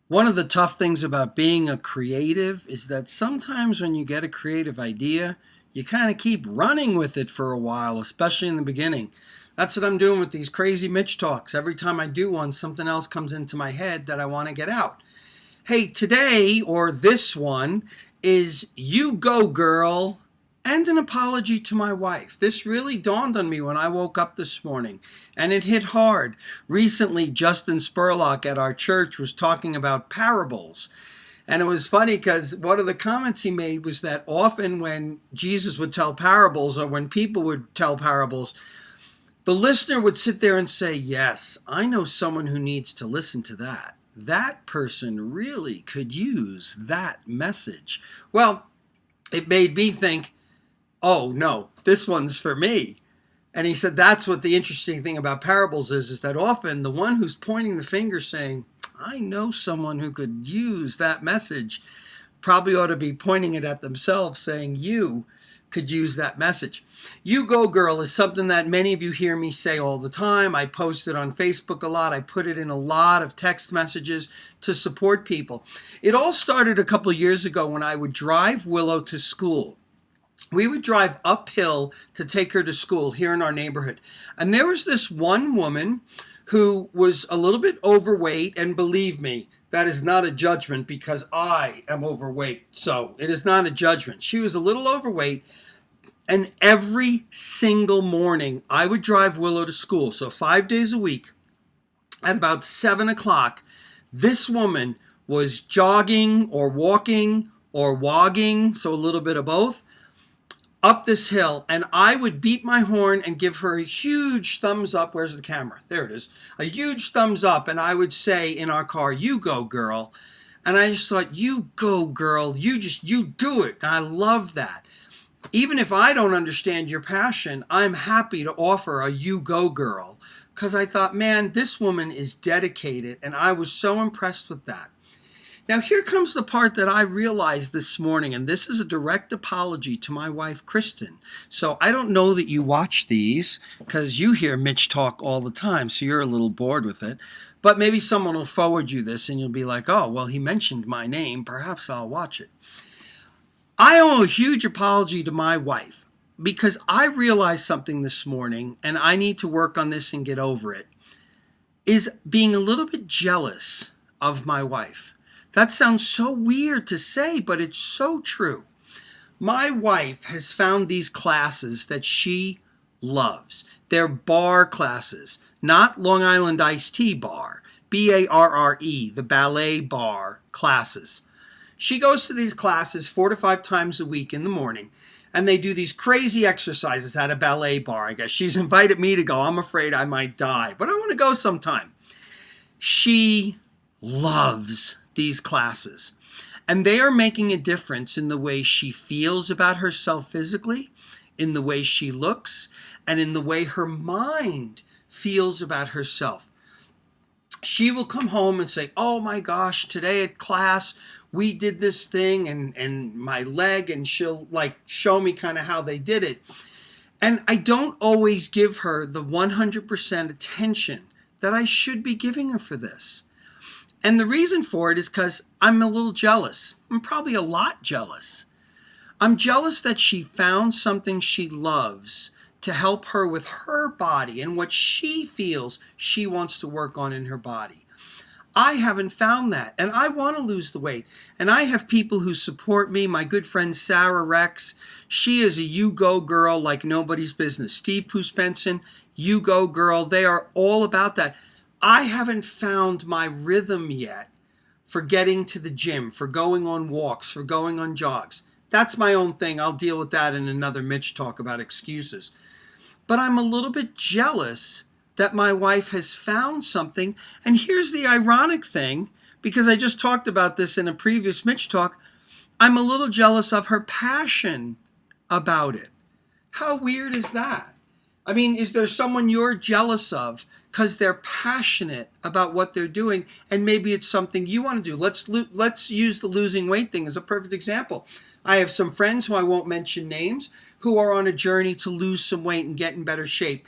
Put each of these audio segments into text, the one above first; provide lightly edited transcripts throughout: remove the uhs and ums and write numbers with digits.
One of the tough things about being a creative is that sometimes when you get a creative idea, you kind of keep running with it for a while, especially in the beginning. That's what I'm doing with these crazy Mitch talks. Every time I do one, something else comes into my head that I want to get out. Hey, today, or this one, is You Go Girl and an apology to my wife. This really dawned on me when I woke up this morning, and it hit hard. Recently, Justin Spurlock at our church was talking about parables. And it was funny because one of the comments he made was that often when Jesus would tell parables or when people would tell parables, the listener would sit there and say, yes, I know someone who needs to listen to that. That person really could use that message. Well, it made me think, oh no, this one's for me. And he said that's what the interesting thing about parables is that often the one who's pointing the finger saying, I know someone who could use that message, probably ought to be pointing it at themselves saying, you could use that message. You Go Girl is something that many of you hear me say all the time. I post it on Facebook a lot. I put it in a lot of text messages to support people. It all started a couple of years ago when I would drive Willow to school. We would drive uphill to take her to school here in our neighborhood. And there was this one woman who was a little bit overweight. And believe me, that is not a judgment because I am overweight. So it is not a judgment. She was a little overweight. And every single morning I would drive Willow to school. So 5 days a week at about 7 o'clock, this woman was jogging or walking or wogging. So a little bit of both up this hill, and I would beat my horn and give her a huge thumbs up. Where's the camera? There it is. A huge thumbs up, and I would say in our car, you go, girl. And I just thought, you go, girl. You do it. And I love that. Even if I don't understand your passion, I'm happy to offer a you go, girl, because I thought, man, this woman is dedicated, and I was so impressed with that. Now, here comes the part that I realized this morning, and this is a direct apology to my wife, Kristen. So I don't know that you watch these because you hear Mitch talk all the time, so you're a little bored with it. But maybe someone will forward you this and you'll be like, oh, well, he mentioned my name. Perhaps I'll watch it. I owe a huge apology to my wife because I realized something this morning, and I need to work on this and get over it, is being a little bit jealous of my wife. That sounds so weird to say, but it's so true. My wife has found these classes that she loves. They're bar classes, not Long Island Iced Tea Bar, Barre, the ballet bar classes. She goes to these classes 4 to 5 times a week in the morning, and they do these crazy exercises at a ballet bar. I guess she's invited me to go. I'm afraid I might die, but I want to go sometime. She loves these classes, and they are making a difference in the way she feels about herself physically, in the way she looks, and in the way her mind feels about herself. She will come home and say, oh my gosh, today at class we did this thing and my leg, and she'll like show me kind of how they did it. And I don't always give her the 100% attention that I should be giving her for this. And the reason for it is because I'm a little jealous. I'm probably a lot jealous. I'm jealous that she found something she loves to help her with her body and what she feels she wants to work on in her body. I haven't found that, and I want to lose the weight. And I have people who support me. My good friend Sarah Rex, she is a you go girl like nobody's business. Steve Poospenson, you go girl. They are all about that. I haven't found my rhythm yet for getting to the gym, for going on walks, for going on jogs. That's my own thing. I'll deal with that in another Mitch talk about excuses. But I'm a little bit jealous that my wife has found something. And here's the ironic thing, because I just talked about this in a previous Mitch talk. I'm a little jealous of her passion about it. How weird is that? I mean, is there someone you're jealous of because they're passionate about what they're doing, and maybe it's something you want to do? Let's use the losing weight thing as a perfect example. I have some friends who I won't mention names who are on a journey to lose some weight and get in better shape.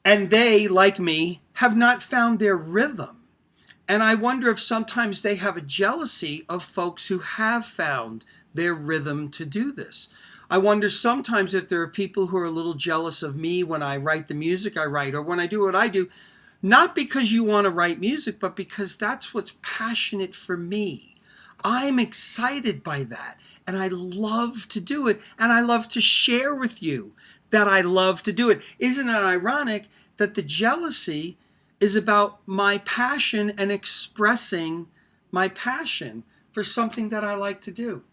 And they, like me, have not found their rhythm. And I wonder if sometimes they have a jealousy of folks who have found their rhythm to do this. I wonder sometimes if there are people who are a little jealous of me when I write the music I write, or when I do what I do, not because you want to write music, but because that's what's passionate for me. I'm excited by that, and I love to do it, and I love to share with you that I love to do it. Isn't it ironic that the jealousy is about my passion and expressing my passion for something that I like to do?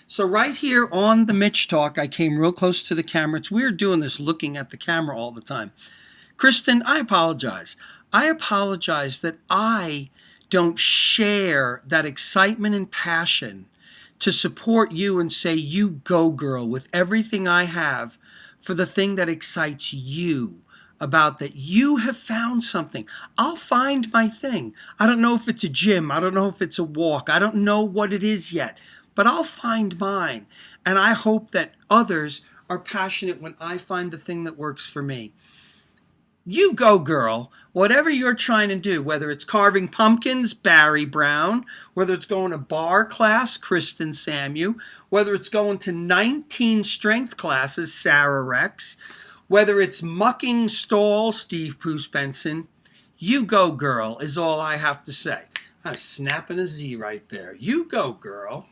So right here on the Mitch Talk, I came real close to the camera. It's weird doing this looking at the camera all the time. Kristen, I apologize. I apologize that I don't share that excitement and passion to support you and say, you go, girl, with everything I have for the thing that excites you about that you have found something. I'll find my thing. I don't know if it's a gym. I don't know if it's a walk. I don't know what it is yet, but I'll find mine. And I hope that others are passionate when I find the thing that works for me. You go, girl. Whatever you're trying to do, whether it's carving pumpkins, Barry Brown, whether it's going to bar class, Kristen Samu, whether it's going to 19 strength classes, Sarah Rex, whether it's mucking stall, Steve Poose Benson, you go, girl, is all I have to say. I'm snapping a Z right there. You go, girl.